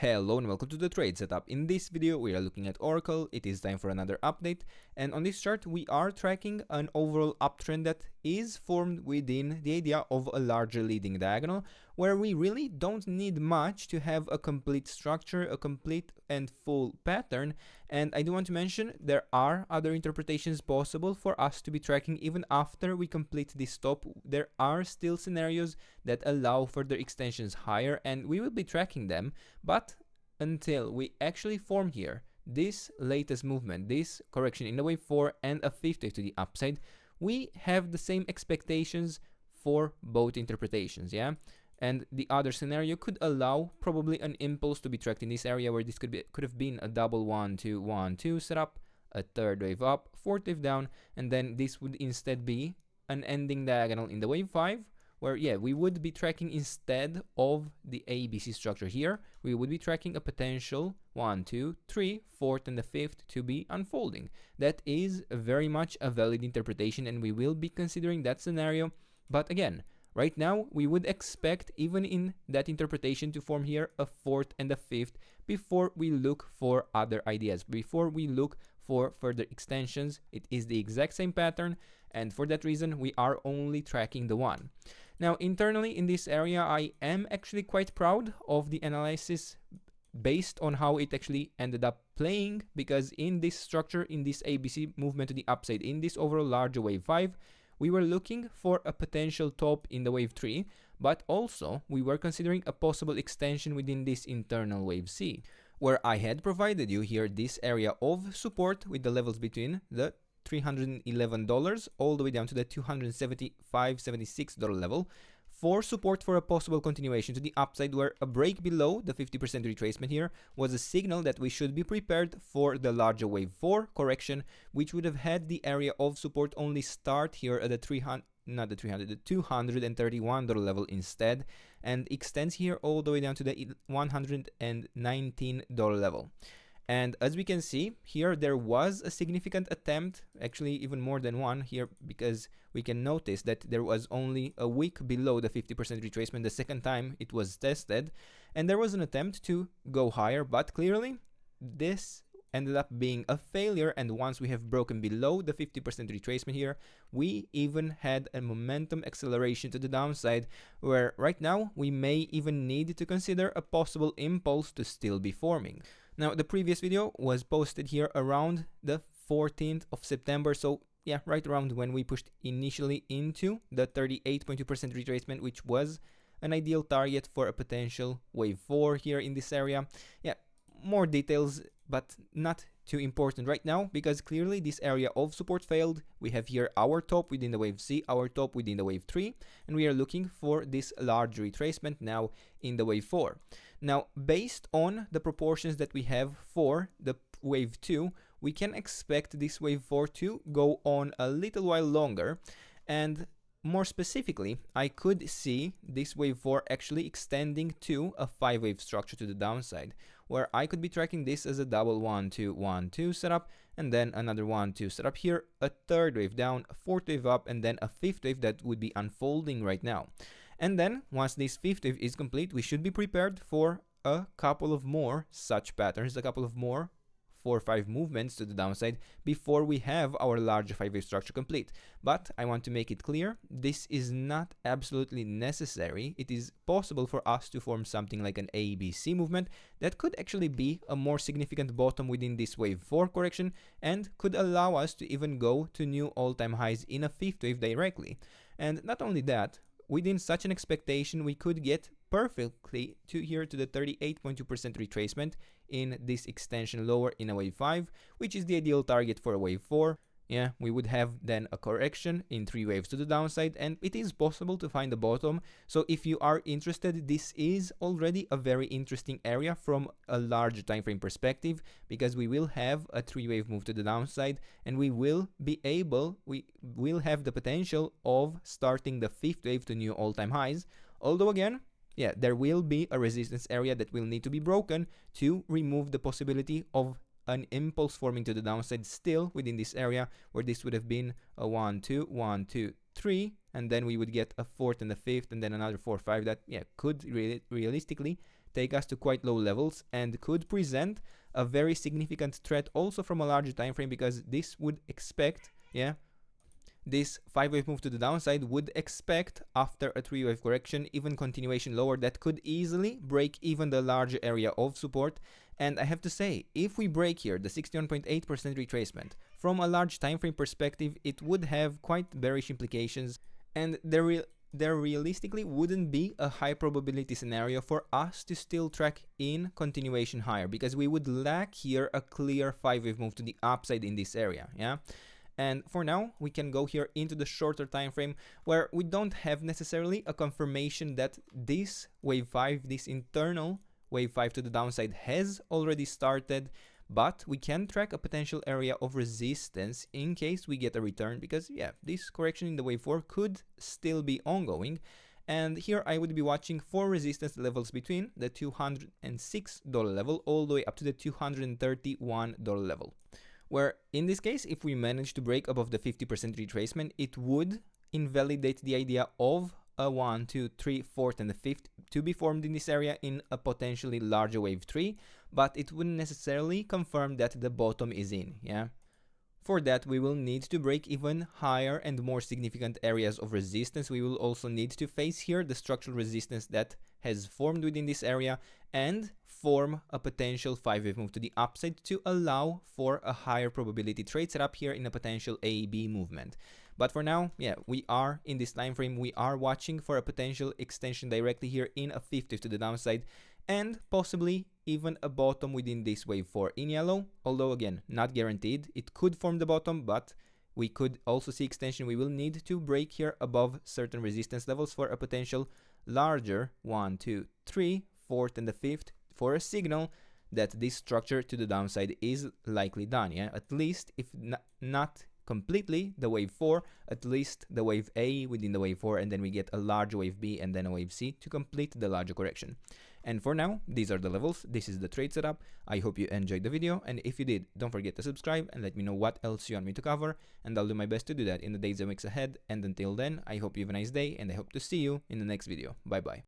Hello and welcome to the trade setup. In this video we are looking at ORCL. It is time for another update, and on this chart we are tracking an overall uptrend that is formed within the idea of a larger leading diagonal, where we really don't need much to have a complete structure, a complete and full pattern. And I do want to mention there are other interpretations possible for us to be tracking even after we complete this top. There are still scenarios that allow further extensions higher, and we will be tracking them, but until we actually form here this latest movement, this correction in the wave 4 and a fifth wave to the upside, we have the same expectations for both interpretations, yeah? And the other scenario could allow probably an impulse to be tracked in this area, where this could have been a double 1-2-1-2 setup, a third wave up, fourth wave down, and then this would instead be an ending diagonal in the wave 5, where, yeah, we would be tracking, instead of the ABC structure here, we would be tracking a potential 1, 2, 3, fourth and the fifth to be unfolding. That is very much a valid interpretation, and we will be considering that scenario. But again, right now we would expect, even in that interpretation, to form here a fourth and a fifth before we look for other ideas, before we look for further extensions. It is the exact same pattern, and for that reason we are only tracking the one. Now, internally in this area, I am actually quite proud of the analysis based on how it actually ended up playing, because in this structure, in this ABC movement to the upside, in this overall larger wave 5, we were looking for a potential top in the wave 3, but also we were considering a possible extension within this internal wave C, where I had provided you here this area of support with the levels between the $311 all the way down to the $275-76 level for support for a possible continuation to the upside, where a break below the 50% retracement here was a signal that we should be prepared for the larger wave 4 correction, which would have had the area of support only start here at the $231 level instead, and extends here all the way down to the $119 level. And as we can see here, there was a significant attempt, actually even more than one here, because we can notice that there was only a wick below the 50% retracement the second time it was tested, and there was an attempt to go higher, but clearly this ended up being a failure. And once we have broken below the 50% retracement here, we even had a momentum acceleration to the downside, where right now we may even need to consider a possible impulse to still be forming. Now, the previous video was posted here around the 14th of September, so yeah, right around when we pushed initially into the 38.2% retracement, which was an ideal target for a potential wave 4 here in this area. Yeah, more details, but not too important right now, because clearly this area of support failed. We have here our top within the wave C, our top within the wave 3, and we are looking for this large retracement now in the wave 4. Now, based on the proportions that we have for the wave 2, we can expect this wave 4 to go on a little while longer, and more specifically, I could see this wave 4 actually extending to a 5-wave structure to the downside, where I could be tracking this as a double 1-2-1-2 setup, and then another 1-2 setup here, a third wave down, a fourth wave up, and then a fifth wave that would be unfolding right now. And then once this fifth wave is complete, we should be prepared for a couple of more such patterns, a couple of more 4 or 5 movements to the downside before we have our larger 5-wave structure complete. But I want to make it clear, this is not absolutely necessary. It is possible for us to form something like an ABC movement that could actually be a more significant bottom within this wave 4 correction, and could allow us to even go to new all-time highs in a fifth wave directly. And not only that, within such an expectation, we could get perfectly to here to the 38.2% retracement in this extension lower in a wave 5, which is the ideal target for a wave 4. Yeah, we would have then a correction in 3 waves to the downside, and it is possible to find the bottom. So if you are interested, this is already a very interesting area from a larger time frame perspective, because we will have a 3-wave move to the downside, and we will have the potential of starting the 5th wave to new all-time highs. Although again, yeah, there will be a resistance area that will need to be broken to remove the possibility of an impulse forming to the downside still within this area, where this would have been a 1-2-1-2-3 and then we would get a fourth and a fifth, and then another 4, 5 that, yeah, could realistically take us to quite low levels and could present a very significant threat also from a larger time frame, because this would expect, yeah, this 5-wave move to the downside would expect after a 3-wave correction even continuation lower that could easily break even the larger area of support. And I have to say, if we break here the 61.8% retracement from a large time frame perspective, it would have quite bearish implications, and there realistically wouldn't be a high probability scenario for us to still track in continuation higher, because we would lack here a clear 5-wave move to the upside in this area, yeah. And for now, we can go here into the shorter time frame where we don't have necessarily a confirmation that this wave 5, this internal wave 5 to the downside has already started, but we can track a potential area of resistance in case we get a return, because yeah, this correction in the wave 4 could still be ongoing. And here I would be watching for resistance levels between the $206 level all the way up to the $231 level, where in this case, if we manage to break above the 50% retracement, it would invalidate the idea of a 1, 2, 3, 4th and the 5th to be formed in this area in a potentially larger wave 3, but it wouldn't necessarily confirm that the bottom is in, yeah. For that, we will need to break even higher and more significant areas of resistance. We will also need to face here the structural resistance that has formed within this area and form a potential 5-wave move to the upside to allow for a higher probability trade setup here in a potential A-B movement. But for now, yeah, we are in this time frame, we are watching for a potential extension directly here in a 50 to the downside, and possibly even a bottom within this wave 4 in yellow, although again, not guaranteed. It could form the bottom, but we could also see extension. We will need to break here above certain resistance levels for a potential larger 1, 2, 3, 4th and the 5th for a signal that this structure to the downside is likely done, yeah, at least if not completely the wave 4, at least the wave A within the wave 4, and then we get a large wave B and then a wave C to complete the larger correction. And for now, these are the levels, this is the trade setup. I hope you enjoyed the video, and if you did, don't forget to subscribe and let me know what else you want me to cover, and I'll do my best to do that in the days and weeks ahead. And until then, I hope you have a nice day, and I hope to see you in the next video. Bye bye.